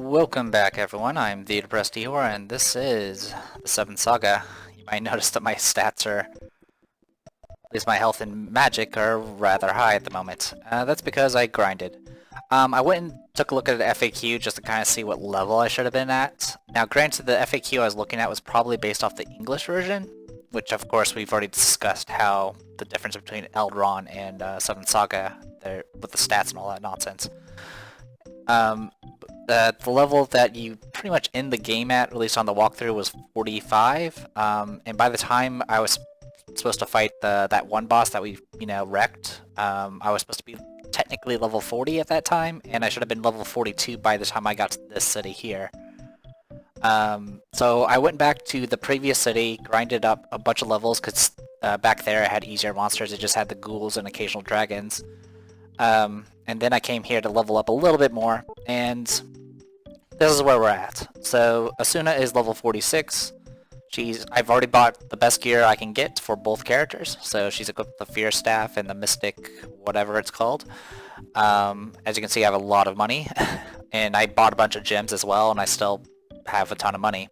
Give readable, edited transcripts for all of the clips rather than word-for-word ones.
Welcome back everyone, I'm the Depressed Eeyore, and this is the 7th Saga. You might notice that my stats are, at least my health and magic, are rather high at the moment. That's because I grinded. I went and took a look at the FAQ just to kind of see what level I should have been at. Now granted, the FAQ I was looking at was probably based off the English version, which of course we've already discussed how the difference between Eldron and 7th Saga, with the stats and all that nonsense. The level that you pretty much end the game at, released on the walkthrough, was 45, and by the time I was supposed to fight that one boss that we, wrecked, I was supposed to be technically level 40 at that time, and I should have been level 42 by the time I got to this city here. So I went back to the previous city, grinded up a bunch of levels, because back there I had easier monsters, it just had the ghouls and occasional dragons. And then I came here to level up a little bit more, and this is where we're at. So Asuna is level 46. I've already bought the best gear I can get for both characters, so she's equipped with the Fear Staff and the Mystic, whatever it's called. As you can see, I have a lot of money, and I bought a bunch of gems as well, and I still have a ton of money.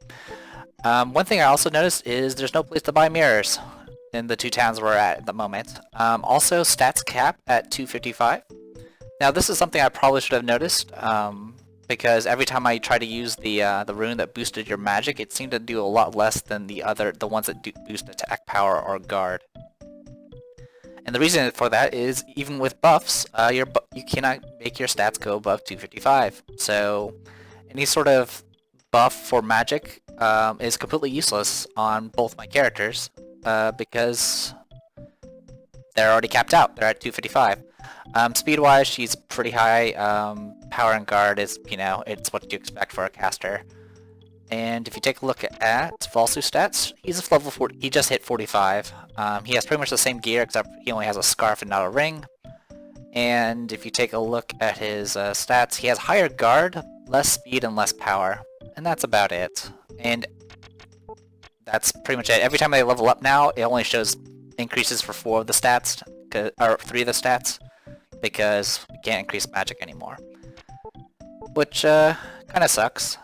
One thing I also noticed is there's no place to buy mirrors in the two towns we're at the moment. Also, stats cap at 255. Now this is something I probably should have noticed, because every time I try to use the rune that boosted your magic, it seemed to do a lot less than the ones that boost attack power or guard. And the reason for that is, even with buffs, you cannot make your stats go above 255. So any sort of buff for magic is completely useless on both my characters, because they're already capped out. They're at 255. Speed-wise, she's pretty high. Power and guard is, it's what you expect for a caster. And if you take a look at Valsu stats, he's level 40. He just hit 45. He has pretty much the same gear, except he only has a scarf and not a ring. And if you take a look at his stats, he has higher guard, less speed, and less power. And that's about it. And that's pretty much it. Every time they level up now, it only shows increases for 4 of the stats, or 3 of the stats, because we can't increase magic anymore. Which kind of sucks.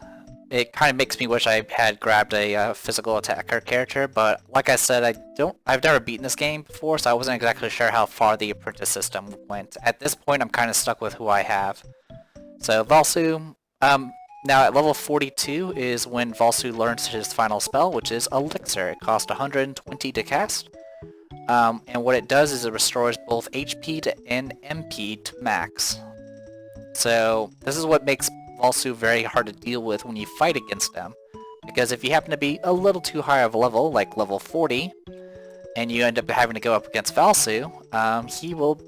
It kind of makes me wish I had grabbed a physical attacker character, but like I said, I've never beaten this game before, so I wasn't exactly sure how far the apprentice system went. At this point, I'm kind of stuck with who I have. So Valsu, now at level 42 is when Valsu learns his final spell, which is Elixir. It costs 120 to cast. And what it does is it restores both HP and MP to max. So this is what makes Valsu very hard to deal with when you fight against them. Because if you happen to be a little too high of a level, like level 40, and you end up having to go up against Valsu, he will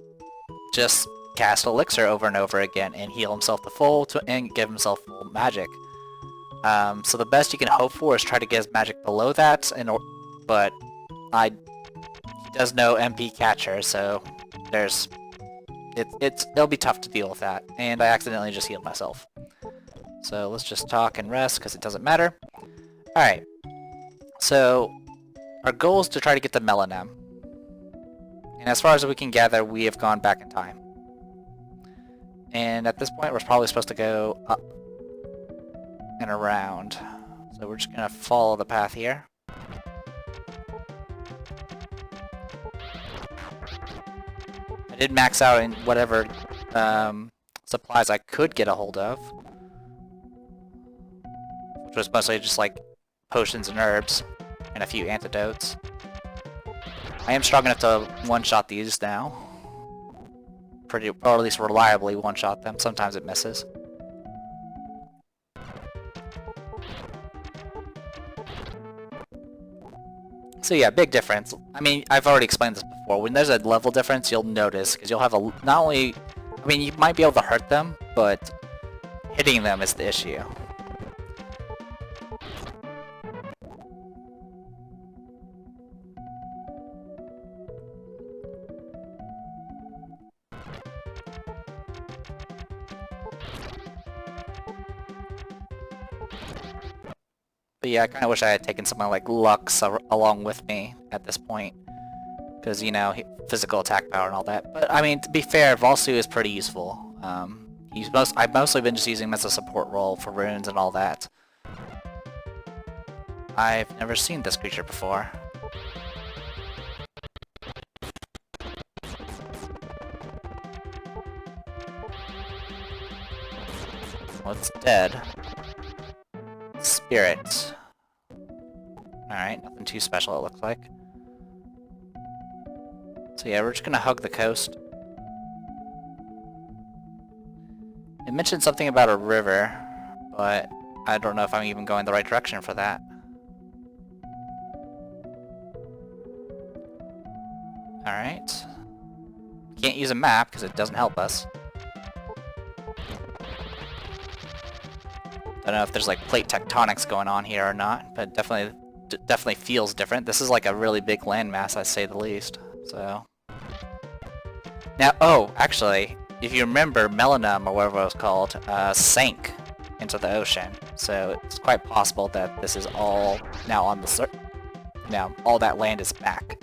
just cast Elixir over and over again and heal himself to full and give himself full magic. So the best you can hope for is try to get his magic below that, but he does no MP catcher, so it'll be tough to deal with that. And I accidentally just healed myself. So let's just talk and rest, because it doesn't matter. Alright, so our goal is to try to get the Melanem. And as far as we can gather, we have gone back in time. And at this point, we're probably supposed to go up and around. So we're just going to follow the path here. I did max out in whatever supplies I could get a hold of, which was mostly just like potions and herbs and a few antidotes. I am strong enough to one-shot these now. Or at least reliably one-shot them. Sometimes it misses. So yeah, big difference. I mean, I've already explained this before. When there's a level difference, you'll notice, because you'll have not only... I mean, you might be able to hurt them, but hitting them is the issue. But yeah, I kind of wish I had taken someone like Lux along with me at this point. Because, physical attack power and all that. But, I mean, to be fair, Valsu is pretty useful. I've mostly been just using him as a support role for runes and all that. I've never seen this creature before. Well, it's dead. Spirit. Alright, nothing too special it looks like. So yeah, we're just gonna hug the coast. It mentioned something about a river, but I don't know if I'm even going the right direction for that. Alright. Can't use a map because it doesn't help us. Don't know if there's like plate tectonics going on here or not, but definitely feels different. This is like a really big landmass, I say the least. So now, oh, actually, if you remember, Melanum or whatever it was called, sank into the ocean. So it's quite possible that this is all now on the now all that land is back.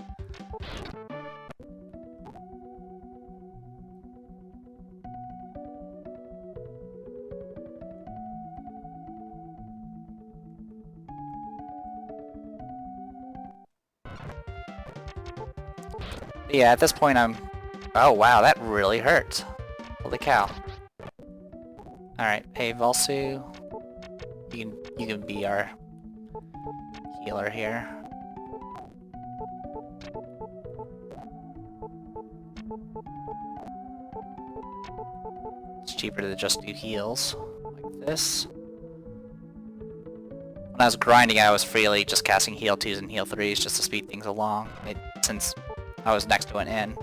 But yeah, at this point oh wow, that really hurt. Holy cow. Alright, hey Valsu. You can be our healer here. It's cheaper to just do heals like this. When I was grinding, I was freely just casting heal 2s and heal 3s just to speed things along, since I was next to an inn.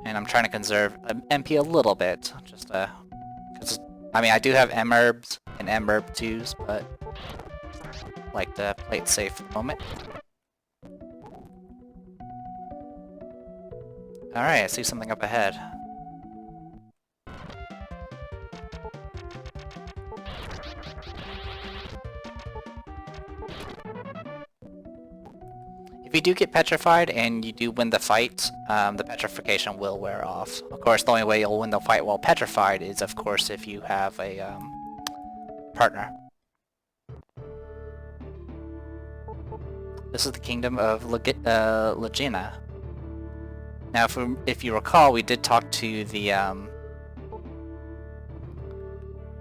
And I'm trying to conserve MP a little bit, just because, I mean, I do have M-herbs and M-herb 2s, but I like to play it safe for the moment. Alright, I see something up ahead. If you do get petrified and you do win the fight, the petrification will wear off. Of course, the only way you'll win the fight while petrified is, of course, if you have a partner. This is the kingdom of Legina. Now, if you recall, we did talk to the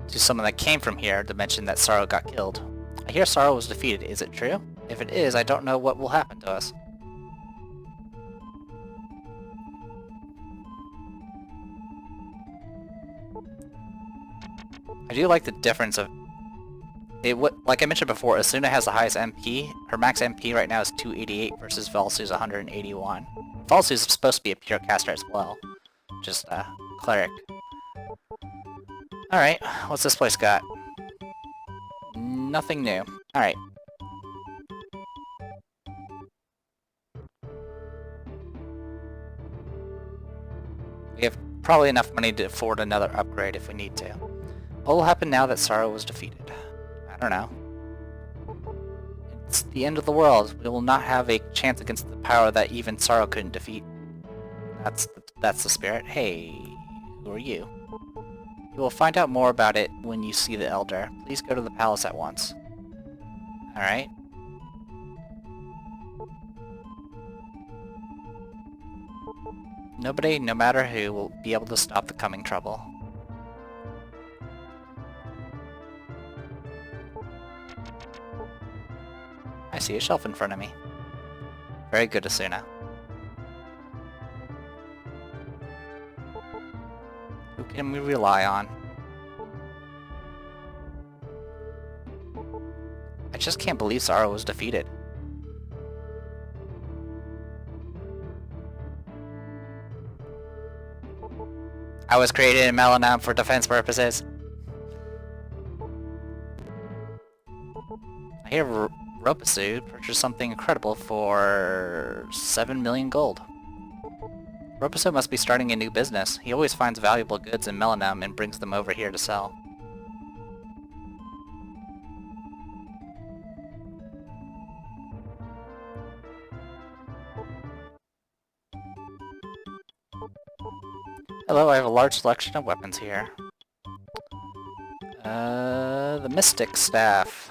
to someone that came from here to mention that Sorrow got killed. I hear Sorrow was defeated. Is it true? If it is, I don't know what will happen to us. I do like the difference of it. Like I mentioned before, Asuna has the highest MP. Her max MP right now is 288 versus Valsu's 181. Valsu's supposed to be a pure caster as well, just a cleric. All right, what's this place got? Nothing new. All right. We have probably enough money to afford another upgrade if we need to. What will happen now that Sorrow was defeated? I don't know. It's the end of the world. We will not have a chance against the power that even Sorrow couldn't defeat. That's the spirit. Hey, who are you? You will find out more about it when you see the Elder. Please go to the palace at once. Alright. Nobody, no matter who, will be able to stop the coming trouble. I see a shelf in front of me. Very good, Asuna. Who can we rely on? I just can't believe Sorrow was defeated. I was created in Melanum for defense purposes. I hear Ropasu purchased something incredible for 7 million gold. Ropasu must be starting a new business. He always finds valuable goods in Melanum and brings them over here to sell. Hello, I have a large selection of weapons here. The Mystic Staff.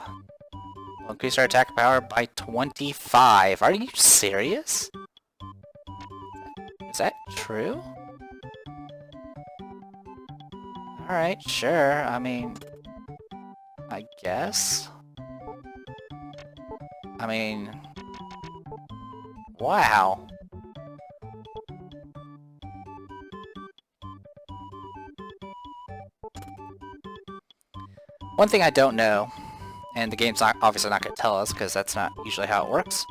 Will increase our attack power by 25. Are you serious? Is that true? Alright, sure. I mean... I guess? I mean... Wow. One thing I don't know, and the game's obviously not going to tell us because that's not usually how it works,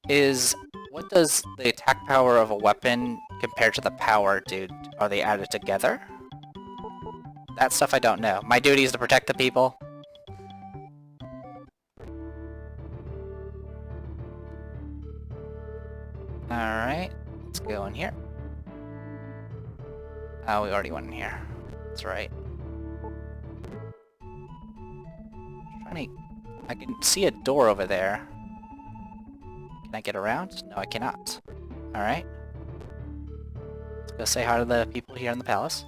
is what does the attack power of a weapon compared to the power do? Are they added together? That stuff I don't know. My duty is to protect the people. Alright, let's go in here. Oh, we already went in here. That's right. I can see a door over there. Can I get around? No, I cannot. Alright. Let's go say hi to the people here in the palace.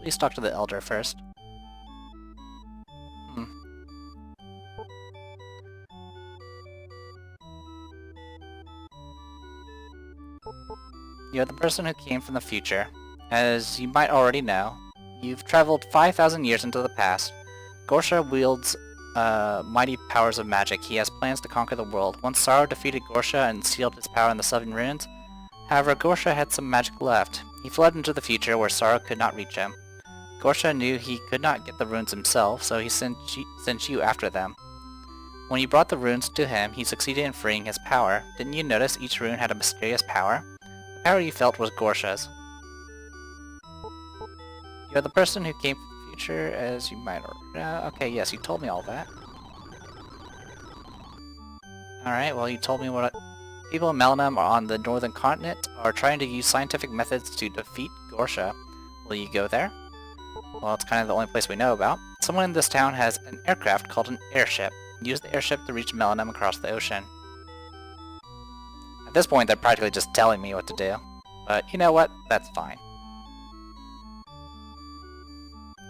Please talk to the elder first. You're the person who came from the future. As you might already know, you've traveled 5,000 years into the past. Gorsha wields mighty powers of magic. He has plans to conquer the world. Once Sorrow defeated Gorsha and sealed his power in the 7 runes, however, Gorsha had some magic left. He fled into the future where Sorrow could not reach him. Gorsha knew he could not get the runes himself, so he sent you after them. When you brought the runes to him, he succeeded in freeing his power. Didn't you notice each rune had a mysterious power? The power you felt was Gorsha's. You're the person who came from the future, as you might already... okay, yes, you told me all that. Alright, well, you told me what... People in Melanum on the northern continent are trying to use scientific methods to defeat Gorsha. Will you go there? Well, it's kind of the only place we know about. Someone in this town has an aircraft called an airship. Use the airship to reach Melanum across the ocean. At this point, they're practically just telling me what to do. But you know what? That's fine.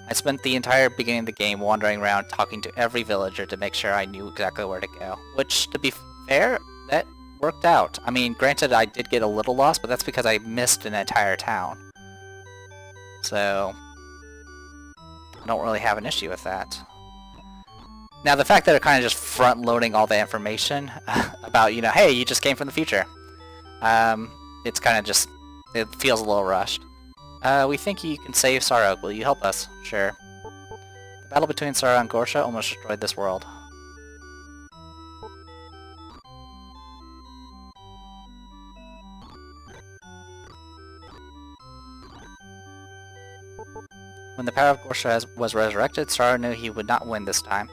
I spent the entire beginning of the game wandering around talking to every villager to make sure I knew exactly where to go. Which, to be fair, that worked out. I mean, granted I did get a little lost, but that's because I missed an entire town. So, I don't really have an issue with that. Now, the fact that they're kind of just front-loading all the information about, you know, hey, you just came from the future. It's kind of just, it feels a little rushed. We think you can save Sorrow. Will you help us? Sure. The battle between Sorrow and Gorsha almost destroyed this world. When the power of Gorsha was resurrected, Sorrow knew he would not win this time.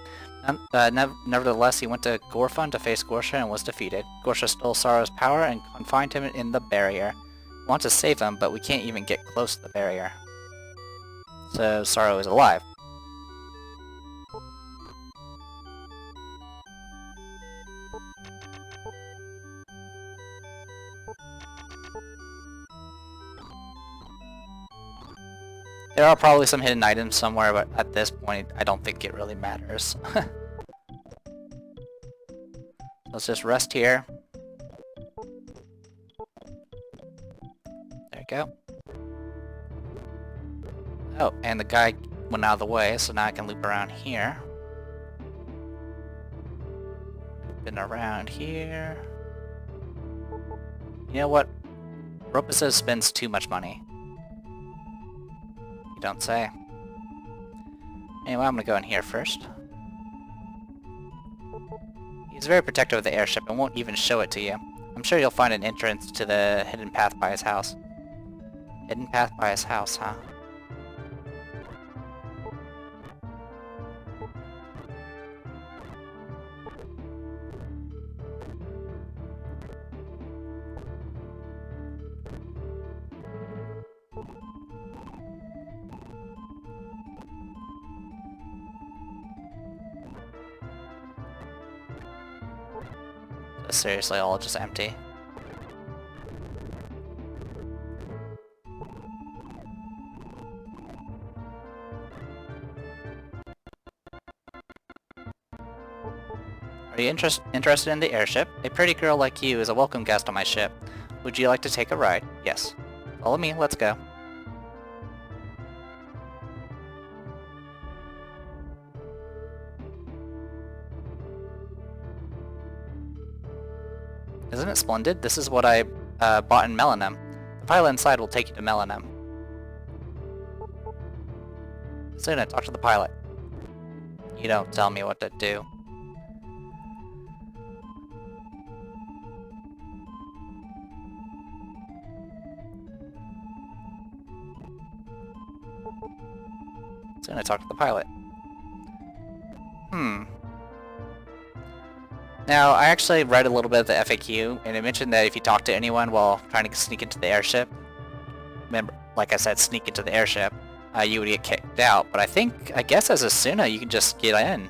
Nevertheless, he went to Gorfun to face Gorsha and was defeated. Gorsha stole Sorrow's power and confined him in the barrier. We want to save him, but we can't even get close to the barrier. So Sorrow is alive. There are probably some hidden items somewhere, but at this point, I don't think it really matters. Let's just rest here. There you go. Oh, and the guy went out of the way, so now I can loop around here. Been around here. You know what? Ropiso spends too much money. You don't say. Anyway, I'm gonna go in here first. He's very protective of the airship and won't even show it to you. I'm sure you'll find an entrance to the hidden path by his house. Hidden path by his house, huh? is seriously all just empty. Are you interested in the airship? A pretty girl like you is a welcome guest on my ship. Would you like to take a ride? Yes. Follow me, let's go. Isn't it splendid? This is what I bought in Melanum. The pilot inside will take you to Melanum. Suna, talk to the pilot. You don't tell me what to do. Suna, talk to the pilot. Now, I actually read a little bit of the FAQ, and it mentioned that if you talk to anyone while trying to sneak into the airship, remember, like I said, sneak into the airship, you would get kicked out. But I guess as a Suna, you can just get in.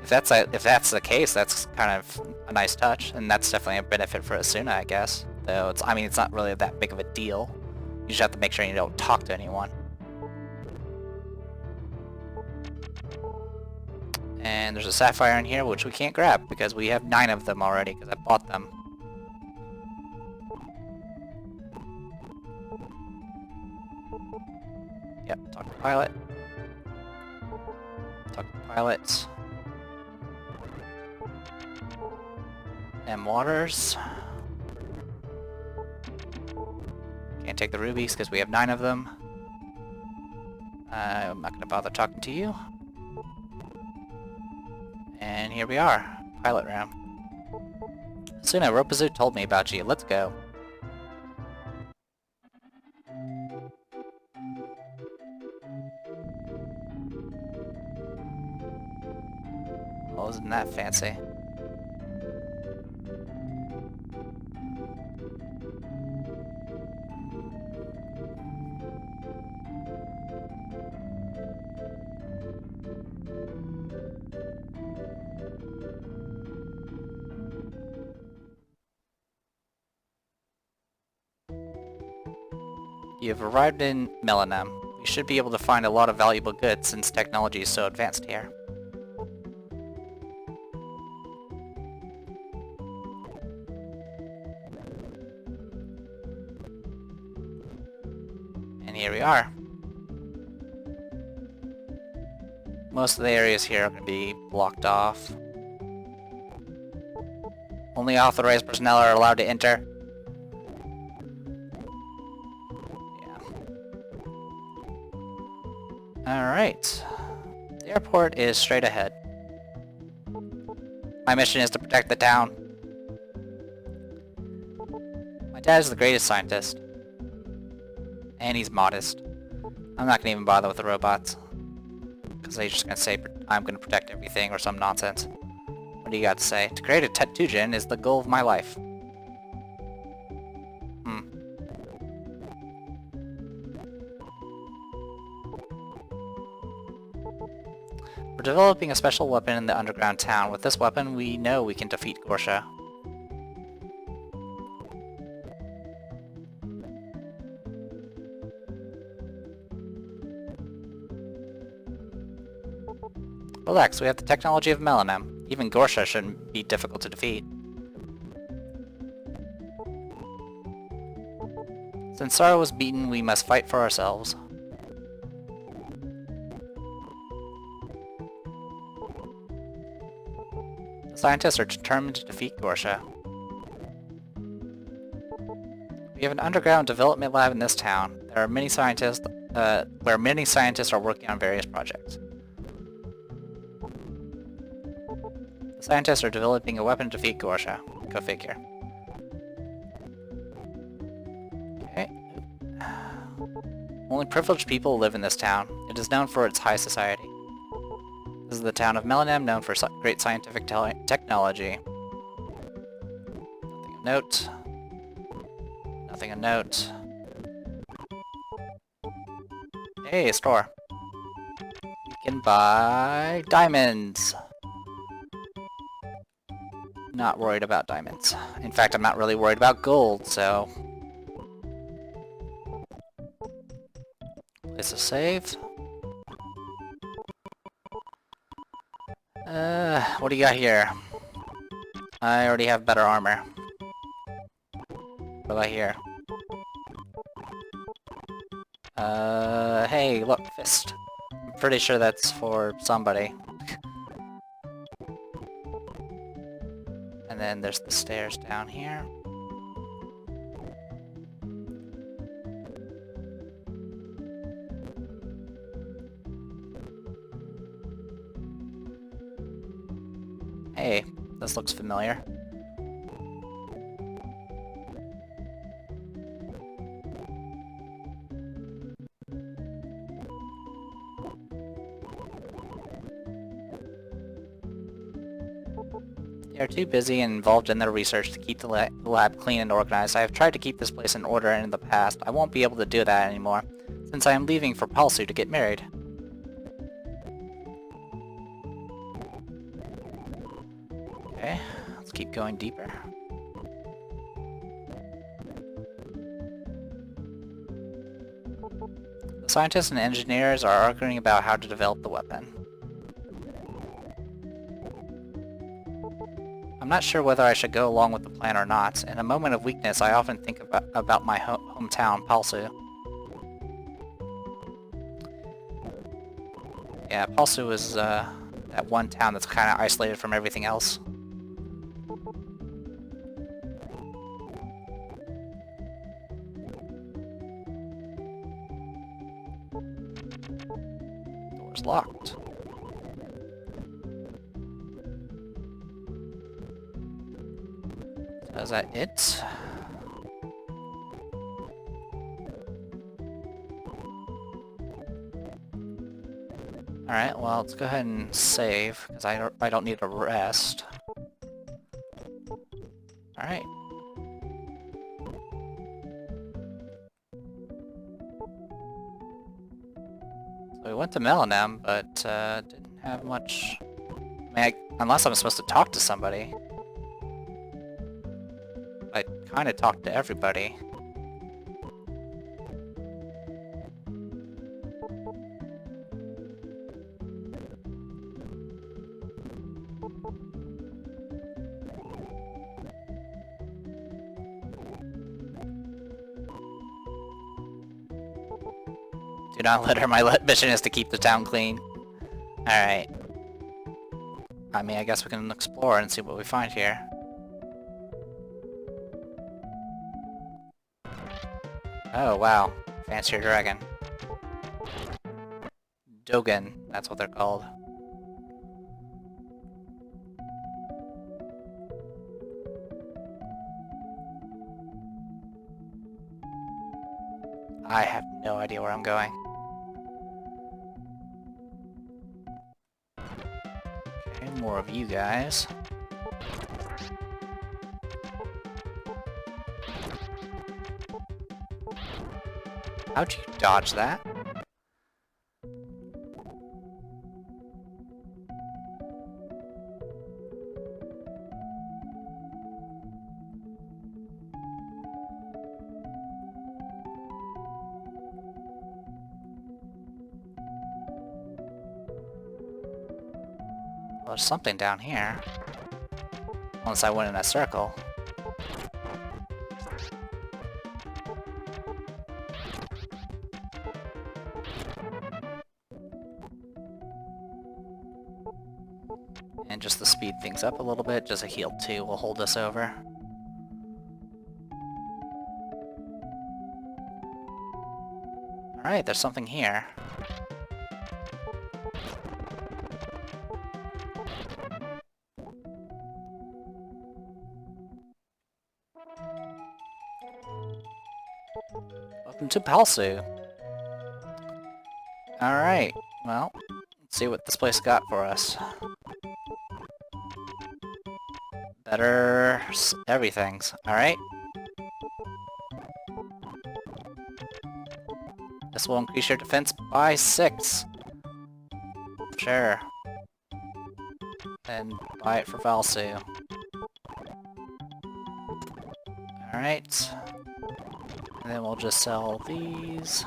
If that's the case, that's kind of a nice touch, and that's definitely a benefit for a Suna, I guess. Though I mean, it's not really that big of a deal. You just have to make sure you don't talk to anyone. And there's a sapphire in here, which we can't grab, because we have 9 of them already, because I bought them. Yep, talk to the pilot. Talk to the pilot. M Waters. Can't take the rubies, because we have 9 of them. I'm not going to bother talking to you. And here we are, pilot room. Suna, Ropazu told me about you. Let's go. Well, isn't that fancy? You have arrived in Melanum. You should be able to find a lot of valuable goods since technology is so advanced here. And here we are. Most of the areas here are going to be blocked off. Only authorized personnel are allowed to enter. Alright. The airport is straight ahead. My mission is to protect the town. My dad is the greatest scientist. And he's modest. I'm not gonna even bother with the robots. Because they're just gonna say, I'm gonna protect everything or some nonsense. What do you got to say? To create a Tetujin is the goal of my life. We're developing a special weapon in the underground town. With this weapon, we know we can defeat Gorsha. Relax, we have the technology of Melanum. Even Gorsha shouldn't be difficult to defeat. Since Sara was beaten, we must fight for ourselves. Scientists are determined to defeat Gorsha. We have an underground development lab in this town. There are many scientists, where many scientists are working on various projects. The scientists are developing a weapon to defeat Gorsha. Go figure. Okay. Only privileged people live in this town. It is known for its high society. This is the town of Melanum, known for great scientific technology. Nothing of note. Nothing of note. Hey, a store. You can buy diamonds. not worried about diamonds. In fact, I'm not really worried about gold, so... Place a save. What do you got here? I already have better armor. What about here? Hey, look, fist. I'm pretty sure that's for somebody. And then there's the stairs down here. Hey, this looks familiar. They are too busy and involved in their research to keep the lab clean and organized. I have tried to keep this place in order in the past. I won't be able to do that anymore, since I am leaving for Palsu to get married. Okay, let's keep going deeper. The scientists and engineers are arguing about how to develop the weapon. I'm not sure whether I should go along with the plan or not. In a moment of weakness, I often think about my hometown, Palsu. Yeah, Palsu is that one town that's kind of isolated from everything else. Door's locked. So is that it? Alright, well, let's go ahead and save, because I don't need a rest. Alright. So we went to Melanem, but didn't have much... I mean, unless I'm supposed to talk to somebody. I kind of talked to everybody. Do not litter. My mission is to keep the town clean. Alright. I mean, I guess we can explore and see what we find here. Oh, wow. Fancier dragon. Dogen, that's what they're called. I have no idea where I'm going. Okay, more of you guys. How'd you dodge that? Well, there's something down here. Unless I went in a circle. And just to speed things up a little bit, just a heal 2 will hold us over. Alright, there's something here. Welcome to Palsu. Alright, well, let's see what this place got for us. Better everything's. Alright. This will increase your defense by 6. Sure. And buy it for Valsu. Alright. And then we'll just sell these.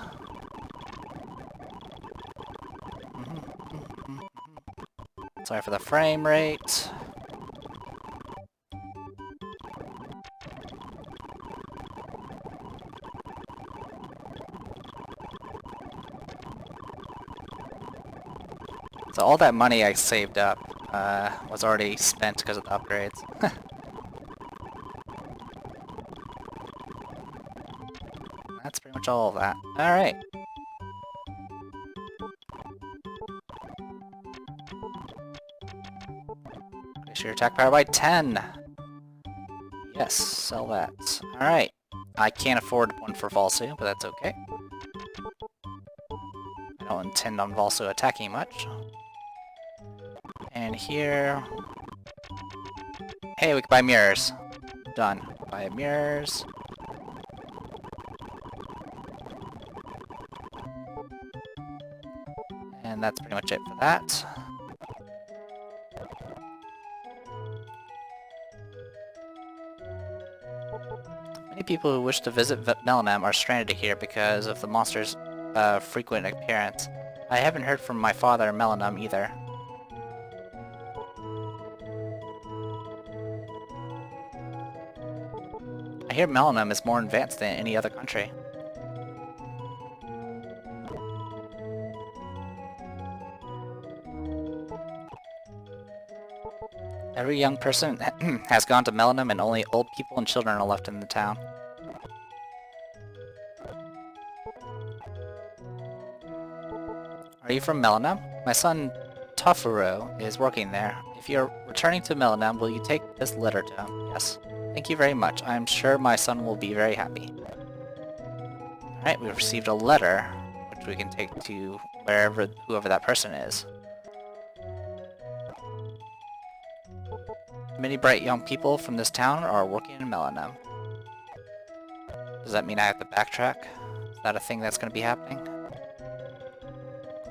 Sorry for the frame rate. So all that money I saved up was already spent because of the upgrades. That's pretty much all of that. Alright. Increase your attack power by 10! Yes, sell that. Alright. I can't afford one for Valsu, but that's okay. I don't intend on Valsu attacking much. And here... Hey, we can buy mirrors. Done. Buy mirrors. And that's pretty much it for that. Many people who wish to visit Melanam are stranded here because of the monster's frequent appearance. I haven't heard from my father in Melanam either. I hear Melanam is more advanced than any other country. Every young person has gone to Melanam and only old people and children are left in the town. Are you from Melanam? My son Tafuro is working there. If you're returning to Melanam, will you take this letter to him? Yes. Thank you very much. I'm sure my son will be very happy. Alright, we've received a letter, which we can take to whoever that person is. Many bright young people from this town are working in Melanam. Does that mean I have to backtrack? Is that a thing that's going to be happening?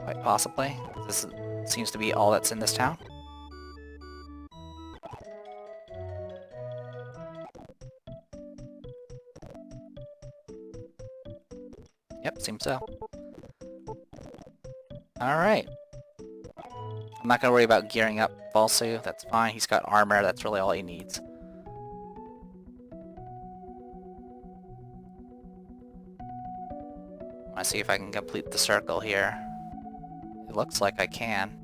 Quite possibly. This seems to be all that's in this town. Yep, seems so. Alright. I'm not gonna worry about gearing up Valsu, that's fine. He's got armor, that's really all he needs. I wanna see if I can complete the circle here. It looks like I can.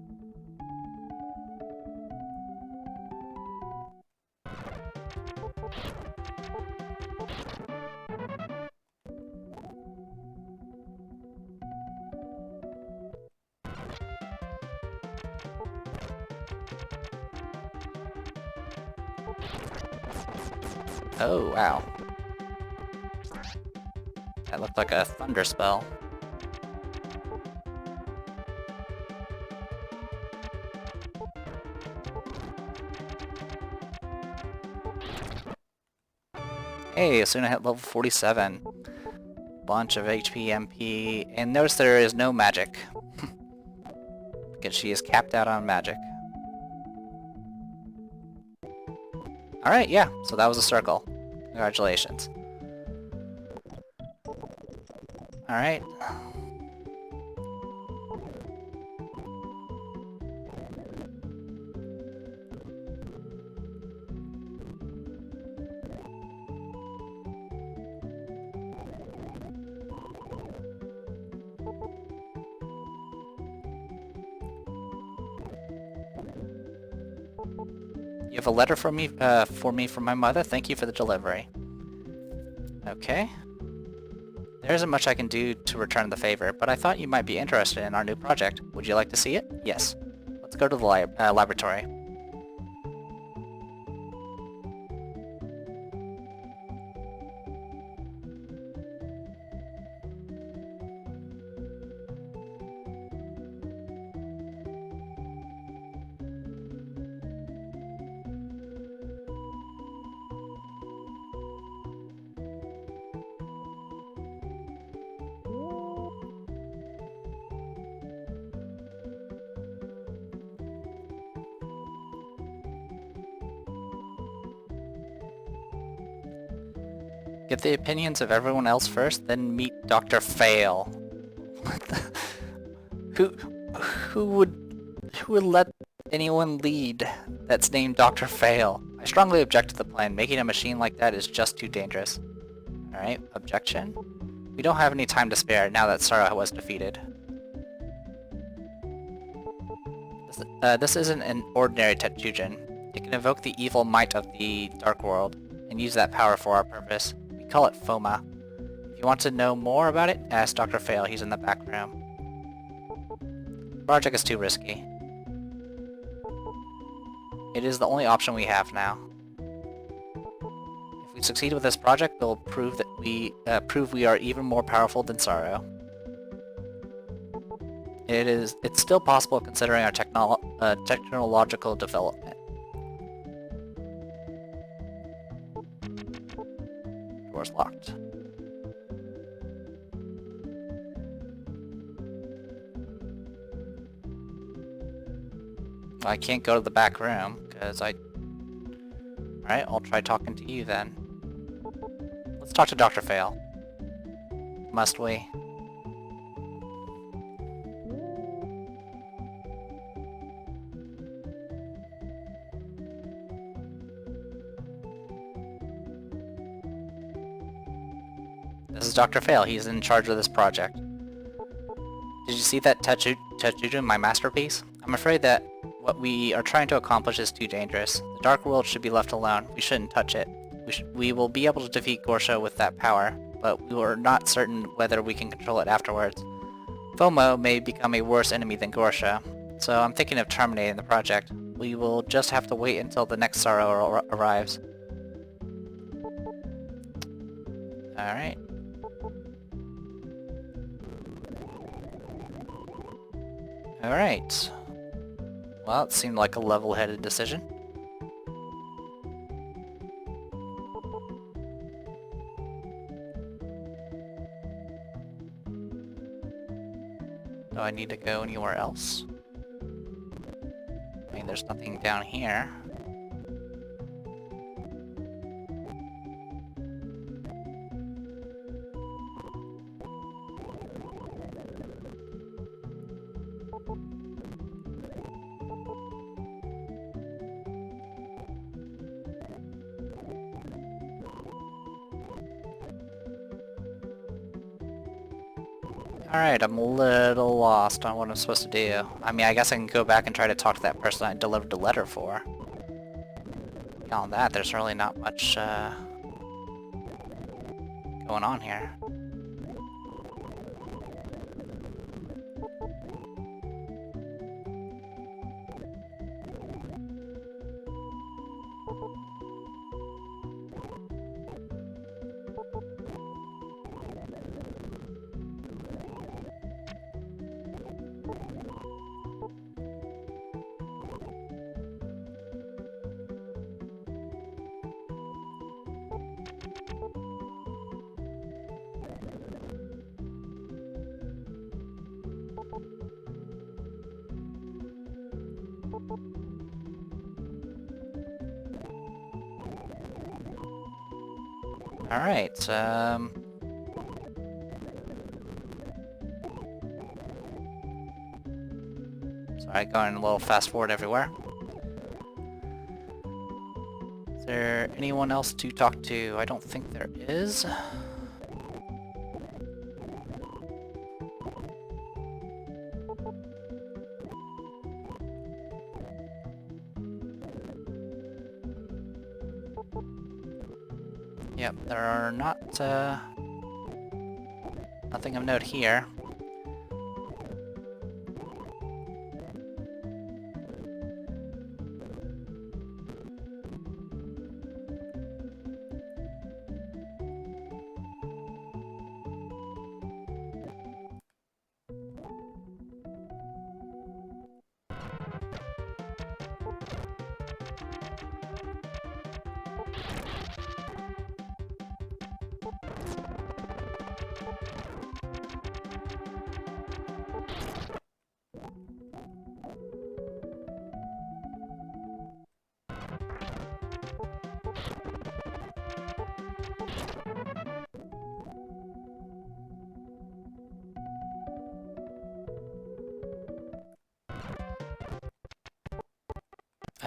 Oh, wow. That looked like a thunder spell. Hey, soon I hit level 47. Bunch of HP, MP, and notice there is no magic. Because she is capped out on magic. Alright, yeah, so that was a circle. Congratulations. Alright. You have a letter for me from my mother. Thank you for the delivery. Okay. There isn't much I can do to return the favor, but I thought you might be interested in our new project. Would you like to see it? Yes. Let's go to the laboratory. Get the opinions of everyone else first, then meet Dr. Fail. What the... Who would let anyone lead that's named Dr. Fail? I strongly object to the plan. Making a machine like that is just too dangerous. Alright, objection? We don't have any time to spare now that Saga was defeated. This isn't an ordinary Tetsugen. It can evoke the evil might of the Dark World, and use that power for our purpose. We call it FOMA. If you want to know more about it, ask Dr. Fail. He's in the back room. The project is too risky. It is the only option we have now. If we succeed with this project, we'll prove that we are even more powerful than Sorrow. It's still possible considering our technological development. Door's locked. I can't go to the back room, because Alright, I'll try talking to you then. Let's talk to Dr. Fail. Must we? This is Dr. Fail. He's in charge of this project. Did you see that Tetsugen, my masterpiece? I'm afraid that what we are trying to accomplish is too dangerous. The Dark World should be left alone. We shouldn't touch it. We will be able to defeat Gorsha with that power, but we are not certain whether we can control it afterwards. FOMO may become a worse enemy than Gorsha, so I'm thinking of terminating the project. We will just have to wait until the next Sorrow arrives. Alright. Alright. Well, it seemed like a level-headed decision. Do I need to go anywhere else? I mean, there's nothing down here. Alright, I'm a little lost on what I'm supposed to do. I mean, I guess I can go back and try to talk to that person I delivered the letter for. Beyond that, there's really not much, going on here. Alright, sorry, going a little fast forward everywhere. Is there anyone else to talk to? I don't think there is. Yep, there are not, nothing of note here.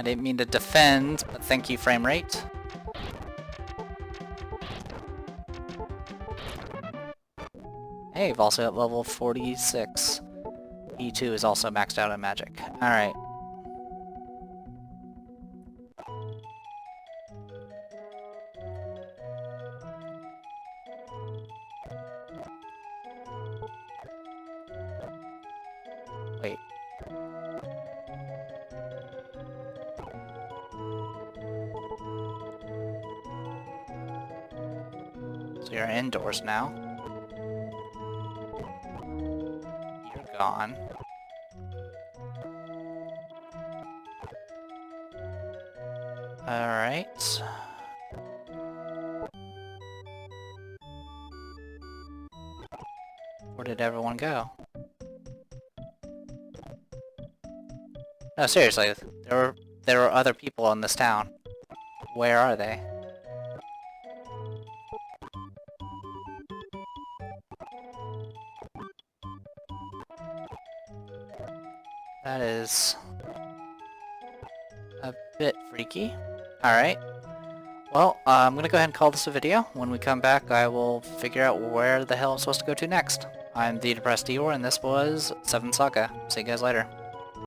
I didn't mean to defend, but thank you, frame rate. Hey, we've also at level 46. E2 is also maxed out on magic. Alright. Wait. So you're indoors now. You're gone. Alright. Where did everyone go? No, seriously, there were other people in this town. Where are they? That is a bit freaky. Alright. Well, I'm gonna go ahead and call this a video. When we come back, I will figure out where the hell I'm supposed to go to next. I'm the Depressed Eeyore, and this was 7 Saga. See you guys later.